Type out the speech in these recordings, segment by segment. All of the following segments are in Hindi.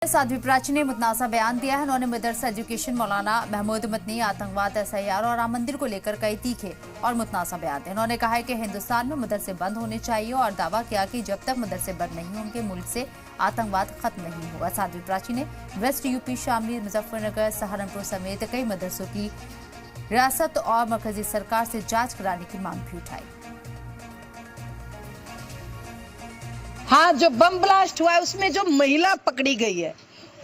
साध्वी प्राची ने मुतनाज़ा बयान दिया है। उन्होंने मदरसा एजुकेशन मौलाना महमूद मदनी, आतंकवाद, SIR और राम मंदिर को लेकर कई तीखे और मुतनाज़ा बयान दिए। उन्होंने कहा है कि हिंदुस्तान में मदरसे बंद होने चाहिए और दावा किया कि जब तक मदरसे बंद नहीं होंगे मुल्क से आतंकवाद खत्म नहीं होगा। साध्वी प्राची ने वेस्ट यूपी, शामली, मुजफ्फरनगर, सहारनपुर समेत कई मदरसों की रियासत और मरकजी सरकार से जांच कराने की मांग भी उठाई। हाँ, जो बम ब्लास्ट हुआ है उसमें जो महिला पकड़ी गई है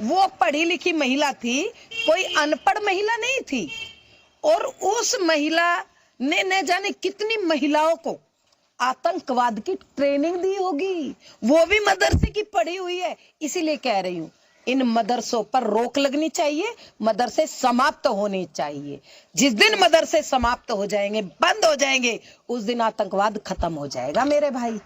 वो पढ़ी लिखी महिला थी, कोई अनपढ़ महिला नहीं थी। और उस महिला ने न जाने कितनी महिलाओं को आतंकवाद की ट्रेनिंग दी होगी, वो भी मदरसे की पढ़ी हुई है। इसीलिए कह रही हूँ, इन मदरसों पर रोक लगनी चाहिए, मदरसे समाप्त होने चाहिए। जिस दिन मदरसे समाप्त हो जाएंगे, बंद हो जाएंगे, उस दिन आतंकवाद खत्म हो जाएगा मेरे भाई।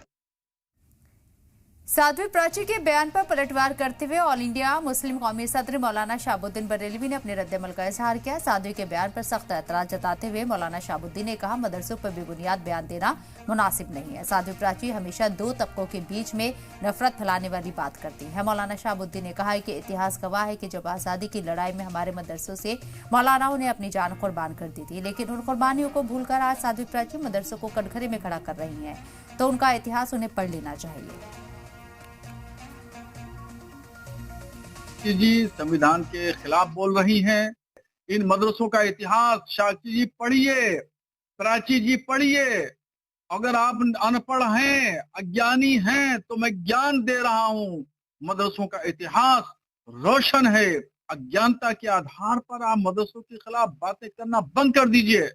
साध्वी प्राची के बयान पर पलटवार करते हुए ऑल इंडिया मुस्लिम कौमी सदर मौलाना शहाबुद्दीन बरेलवी ने अपने रद्द-ए-अमल का इजहार किया। साध्वी के बयान पर सख्त एतराज जताते हुए मौलाना शहाबुद्दीन ने कहा, मदरसों पर बेबुनियाद बयान देना मुनासिब नहीं है। साध्वी प्राची हमेशा दो तबकों के बीच में नफरत फैलाने वाली बात करती है। मौलाना शहाबुद्दीन ने कहा है कि इतिहास गवाह है कि जब आज़ादी की लड़ाई में हमारे मदरसों से मौलानाओं ने अपनी जान कुर्बान कर दी थी, लेकिन उन कुर्बानियों को भूलकर आज साध्वी प्राची मदरसों को कटघरे में खड़ा कर रही हैं, तो उनका इतिहास उन्हें पढ़ लेना चाहिए। जी संविधान के खिलाफ बोल रही हैं। इन मदरसों का इतिहास साक्षी जी पढ़िए, प्राची जी पढ़िए। अगर आप अनपढ़ हैं, अज्ञानी हैं, तो मैं ज्ञान दे रहा हूं। मदरसों का इतिहास रोशन है। अज्ञानता के आधार पर आप मदरसों के खिलाफ बातें करना बंद कर दीजिए।